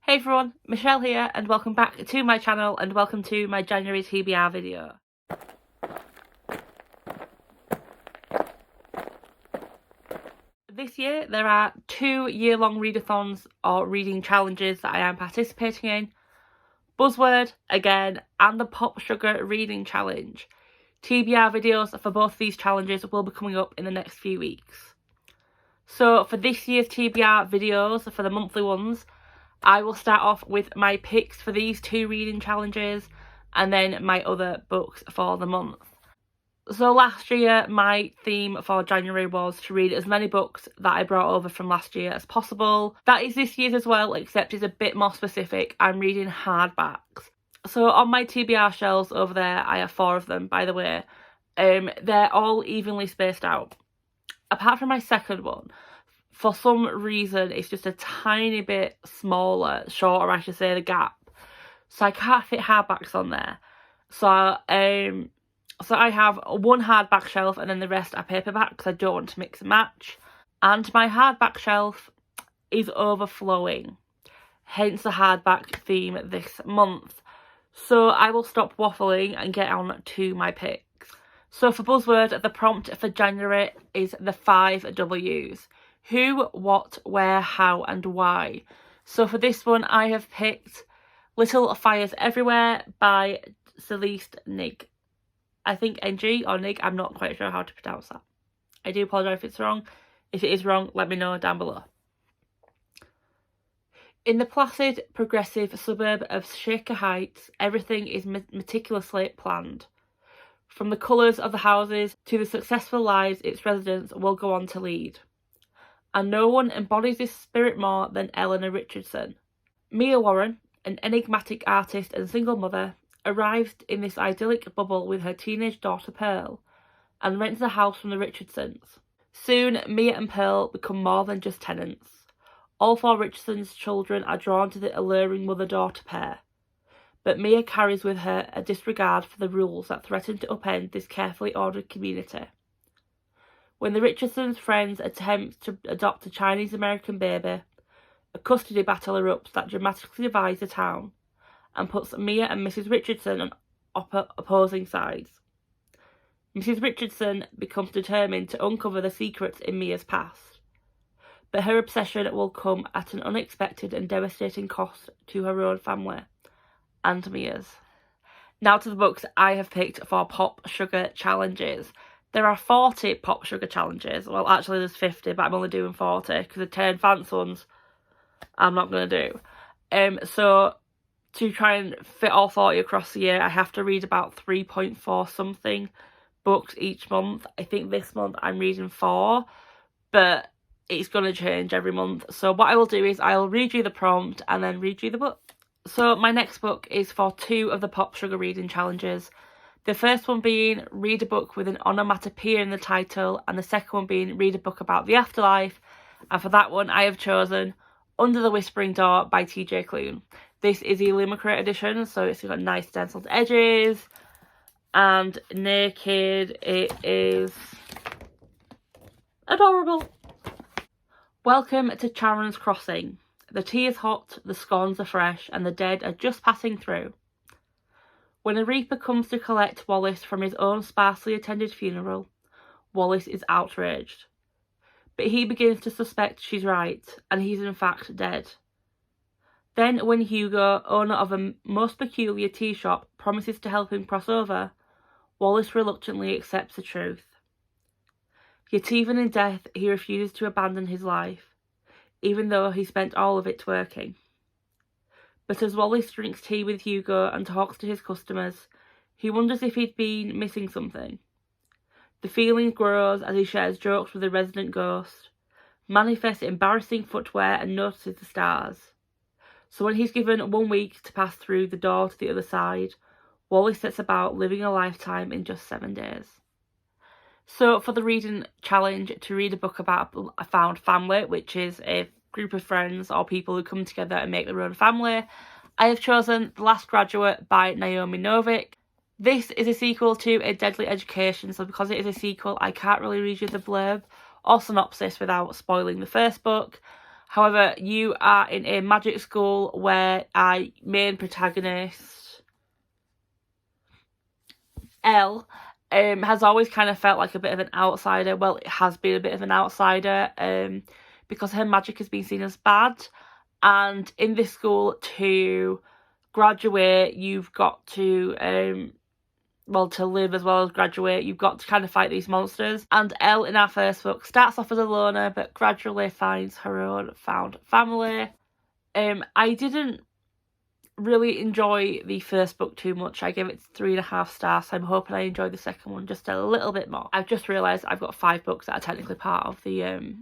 Hey everyone, Michelle here and welcome back to my channel and welcome to my January TBR video. This year there are 2 year-long readathons or reading challenges that I am participating in. Buzzword again and the Pop Sugar Reading Challenge. TBR videos for both of these challenges will be coming up in the next few weeks. So for this year's TBR videos, for the monthly ones, I will start off with my picks for these 2 reading challenges and then my other books for the month. So last year my theme for January was to read as many books that I brought over from last year as possible. That is this year's as well, except it's a bit more specific. I'm reading hardbacks. So on my TBR shelves over there, I have 4 of them, by the way. They're all evenly spaced out. Apart from my second one, for some reason, it's just a tiny bit shorter, I should say, the gap. So I can't fit hardbacks on there. So I have one hardback shelf and then the rest are paperback because I don't want to mix and match. And my hardback shelf is overflowing. Hence the hardback theme this month. So I will stop waffling and get on to my picks. So for Buzzword, the prompt for January is the 5 W's. Who, what, where, how and why. So for this one I have picked Little Fires Everywhere by Celeste Nig. I think NG or Nig, I'm not quite sure how to pronounce that. I do apologise if it's wrong. If it is wrong, let me know down below. In the placid, progressive suburb of Shaker Heights, everything is meticulously planned. From the colours of the houses to the successful lives its residents will go on to lead. And no one embodies this spirit more than Eleanor Richardson. Mia Warren, an enigmatic artist and single mother, arrived in this idyllic bubble with her teenage daughter Pearl and rents a house from the Richardsons. Soon, Mia and Pearl become more than just tenants. All 4 Richardsons' children are drawn to the alluring mother-daughter pair. But Mia carries with her a disregard for the rules that threaten to upend this carefully ordered community. When the Richardsons' friends attempt to adopt a Chinese-American baby, a custody battle erupts that dramatically divides the town and puts Mia and Mrs. Richardson on opposing sides. Mrs. Richardson becomes determined to uncover the secrets in Mia's past, but her obsession will come at an unexpected and devastating cost to her own family and Mia's. Now to the books I have picked for Pop Sugar Challenges. There are 40 Pop Sugar Challenges. Well, actually there's 50, but I'm only doing 40 because the 10 fancy ones I'm not going to do. So to try and fit all 40 across the year, I have to read about 3.4 something books each month. I think this month I'm reading 4, but it's going to change every month. So what I will do is I'll read you the prompt and then read you the book. So my next book is for 2 of the Pop Sugar Reading Challenges. The first one being read a book with an onomatopoeia in the title, and the second one being read a book about the afterlife. And for that one I have chosen Under the Whispering Door by TJ Klune. This is the Illumicrate edition, so it's got nice stenciled edges and naked. It is adorable. Welcome to Charon's Crossing. The tea is hot, the scones are fresh, and the dead are just passing through. When a reaper comes to collect Wallace from his own sparsely attended funeral, Wallace is outraged. But he begins to suspect she's right, and he's in fact dead. Then when Hugo, owner of a most peculiar tea shop, promises to help him cross over, Wallace reluctantly accepts the truth. Yet even in death he refuses to abandon his life, even though he spent all of it working. But as Wallace drinks tea with Hugo and talks to his customers, he wonders if he'd been missing something. The feeling grows as he shares jokes with the resident ghost, manifests embarrassing footwear and notices the stars. So when he's given 1 week to pass through the door to the other side, Wallace sets about living a lifetime in just 7 days. So for the reading challenge, to read a book about a found family, which is a group of friends or people who come together and make their own family, I have chosen The Last Graduate by Naomi Novik. This is a sequel to A Deadly Education, so because it is a sequel I can't really read you the blurb or synopsis without spoiling the first book. However, you are in a magic school where our main protagonist, Elle, has always kind of felt like a bit of an outsider. Well, it has been a bit of an outsider because her magic has been seen as bad. And in this school, to graduate, you've got to to live as well as graduate, you've got to kind of fight these monsters. And Elle, in our first book, starts off as a loner, but gradually finds her own found family. I didn't really enjoy the first book too much. I gave it 3.5 stars, so I'm hoping I enjoy the second one just a little bit more. I've just realised I've got 5 books that are technically part of the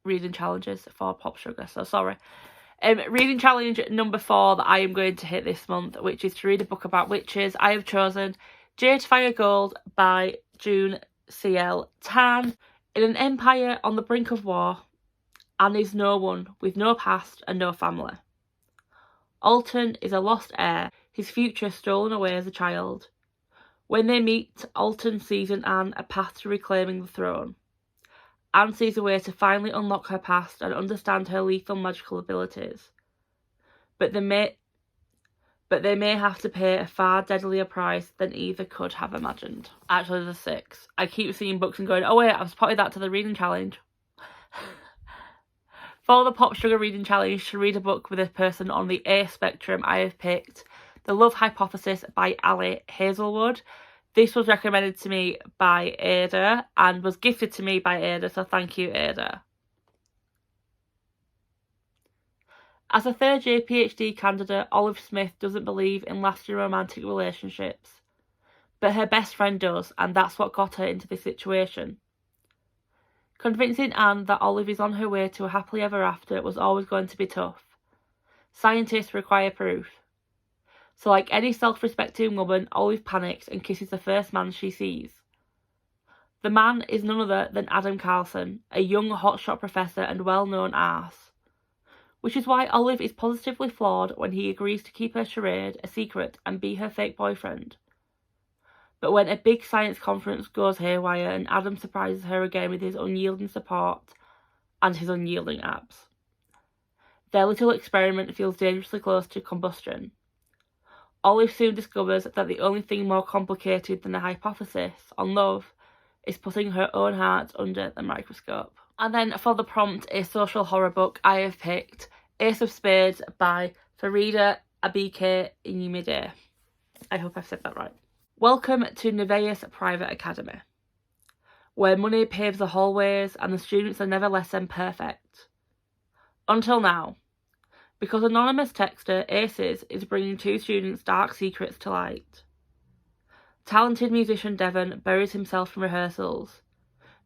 reading challenges for Pop Sugar, so sorry. Reading challenge number 4 that I am going to hit this month, which is to read a book about witches. I have chosen Jade Fire Gold by June C.L. Tan. In an empire on the brink of war, Anne is no one with no past and no family. Alton is a lost heir, his future stolen away as a child. When they meet, Alton sees in Anne a path to reclaiming the throne. Anne sees a way to finally unlock her past and understand her lethal magical abilities. But they may have to pay a far deadlier price than either could have imagined. Actually, there's 6. I keep seeing books and going, oh wait, I've spotted that to the reading challenge. For the Pop Sugar reading challenge, to read a book with a person on the A spectrum, I have picked The Love Hypothesis by Ali Hazelwood. This was recommended to me by Ada and was gifted to me by Ada, so thank you, Ada. As a third-year PhD candidate, Olive Smith doesn't believe in lasting romantic relationships. But her best friend does, and that's what got her into this situation. Convincing Anne that Olive is on her way to a happily ever after was always going to be tough. Scientists require proof. So like any self-respecting woman, Olive panics and kisses the first man she sees. The man is none other than Adam Carlson, a young hotshot professor and well-known arse. Which is why Olive is positively flawed when he agrees to keep her charade a secret and be her fake boyfriend. But when a big science conference goes haywire and Adam surprises her again with his unyielding support and his unyielding abs, their little experiment feels dangerously close to combustion. Olive soon discovers that the only thing more complicated than a hypothesis on love is putting her own heart under the microscope. And then for the prompt, a social horror book, I have picked Ace of Spades by Farida Abike Inyimide. I hope I've said that right. Welcome to Nevaeh's Private Academy, where money paves the hallways and the students are never less than perfect. Until now, because anonymous texter Aces is bringing 2 students' dark secrets to light. Talented musician Devon buries himself in rehearsals,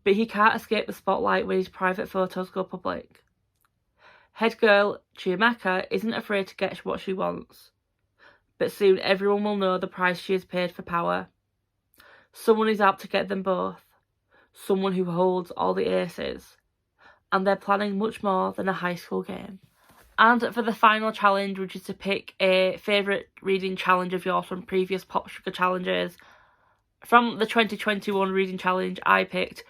but he can't escape the spotlight when his private photos go public. Head girl Chiamaka isn't afraid to get what she wants, but soon everyone will know the price she has paid for power. Someone is out to get them both, someone who holds all the aces, and they're planning much more than a high school game. And for the final challenge, which is to pick a favourite reading challenge of yours from previous Pop Sugar challenges, from the 2021 reading challenge, I picked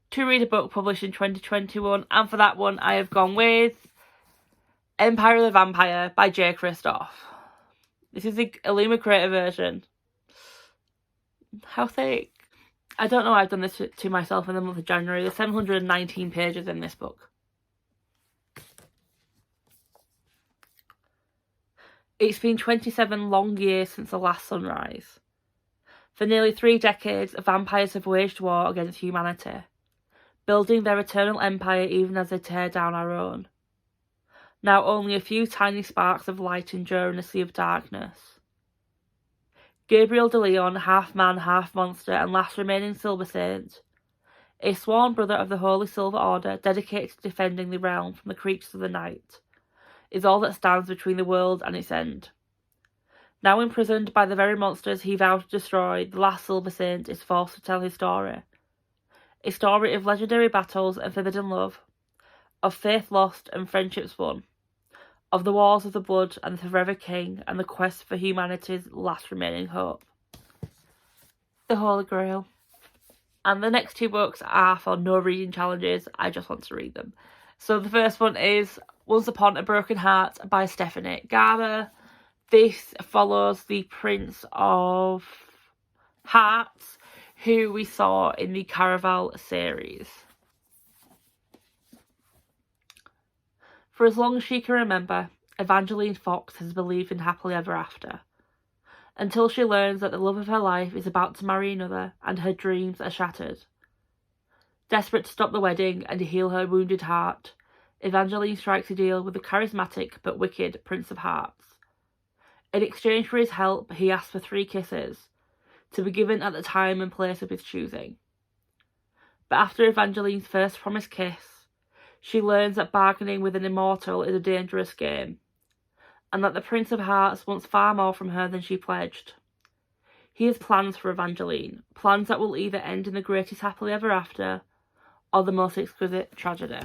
to read a book published in 2021, and for that one I have gone with Empire of the Vampire by J. Kristoff. This is the Illuma Creator version. How thick? I don't know why I've done this to myself in the month of January. There's 719 pages in this book. It's been 27 long years since the last sunrise. For nearly 3 decades, vampires have waged war against humanity, building their eternal empire even as they tear down our own. Now only a few tiny sparks of light endure in a sea of darkness. Gabriel de Leon, half man, half monster, and last remaining Silver Saint, a sworn brother of the Holy Silver Order dedicated to defending the realm from the creatures of the night, is all that stands between the world and its end. Now imprisoned by the very monsters he vowed to destroy, the last Silver Saint is forced to tell his story. A story of legendary battles and forbidden love, of faith lost and friendships won, of the wars of the blood and the forever king and the quest for humanity's last remaining hope. The Holy Grail. And the next 2 books are for no reading challenges, I just want to read them. So the first one is Once Upon a Broken Heart by Stephanie Garber. This follows the Prince of Hearts, who we saw in the Caraval series. For as long as she can remember, Evangeline Fox has believed in happily ever after, until she learns that the love of her life is about to marry another and her dreams are shattered. Desperate to stop the wedding and to heal her wounded heart, Evangeline strikes a deal with the charismatic but wicked Prince of Hearts. In exchange for his help, he asks for 3 kisses, to be given at the time and place of his choosing. But after Evangeline's first promised kiss, she learns that bargaining with an immortal is a dangerous game, and that the Prince of Hearts wants far more from her than she pledged. He has plans for Evangeline, plans that will either end in the greatest happily ever after, or the most exquisite tragedy.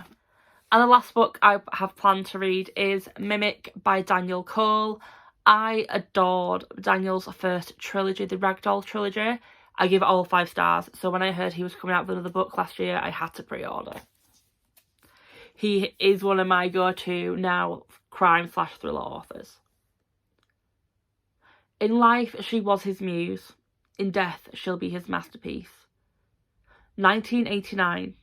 And the last book I have planned to read is Mimic by Daniel Cole. I adored Daniel's first trilogy, the Ragdoll trilogy. I give it all 5 stars, so when I heard he was coming out with another book last year, I had to pre-order. He is one of my go-to now crime/thriller authors. In life, she was his muse. In death, she'll be his masterpiece. 1989.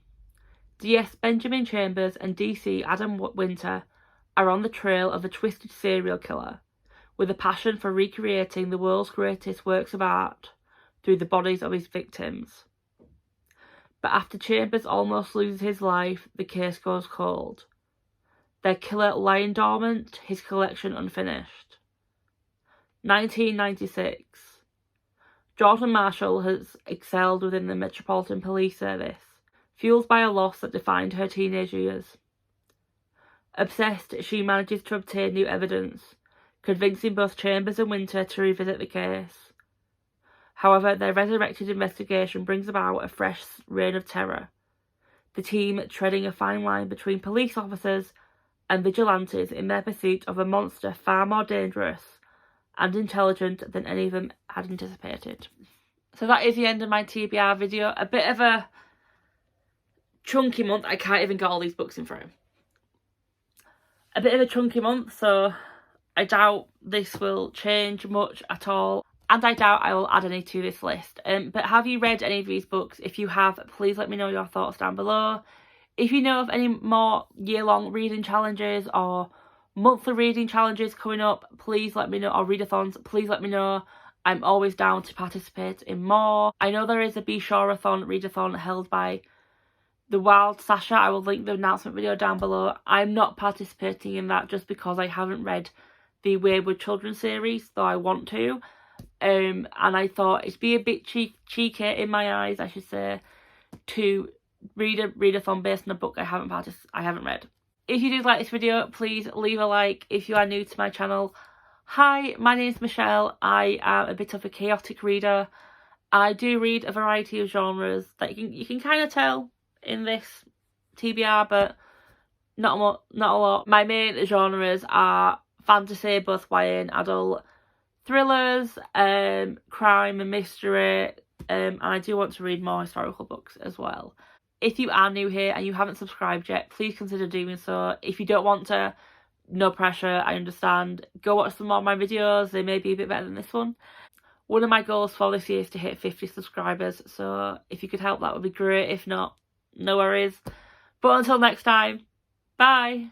D.S. Benjamin Chambers and D.C. Adam Winter are on the trail of a twisted serial killer with a passion for recreating the world's greatest works of art through the bodies of his victims. But after Chambers almost loses his life, the case goes cold. Their killer lying dormant, his collection unfinished. 1996. Jordan Marshall has excelled within the Metropolitan Police Service, fueled by a loss that defined her teenage years. Obsessed, she manages to obtain new evidence, convincing both Chambers and Winter to revisit the case. However, their resurrected investigation brings about a fresh reign of terror, the team treading a fine line between police officers and vigilantes in their pursuit of a monster far more dangerous and intelligent than any of them had anticipated. So that is the end of my TBR video. A bit of a chunky month. I can't even get all these books in through. A bit of a chunky month, so I doubt this will change much at all. And I doubt I will add any to this list. But have you read any of these books? If you have, please let me know your thoughts down below. If you know of any more year-long reading challenges or monthly reading challenges coming up, please let me know, or readathons, please let me know. I'm always down to participate in more. I know there is a Be Sure-a-thon readathon held by The Wild Sasha. I will link the announcement video down below. I'm not participating in that just because I haven't read the Wayward Children series, though I want to. And I thought it'd be a bit cheeky in my eyes, I should say, to read a readathon based on a book I haven't read. If you did like this video, please leave a like. If you are new to my channel, hi, my name is Michelle. I am a bit of a chaotic reader. I do read a variety of genres that you can kind of tell in this TBR, but not a lot. My main genres are fantasy, both YA and adult, thrillers, crime and mystery, and I do want to read more historical books as well. If you are new here and you haven't subscribed yet, please consider doing so. If you don't want to, no pressure, I understand. Go watch some more of my videos, they may be a bit better than this one. One of my goals for this year is to hit 50 subscribers, so if you could help, that would be great. If not, no worries. But until next time, bye!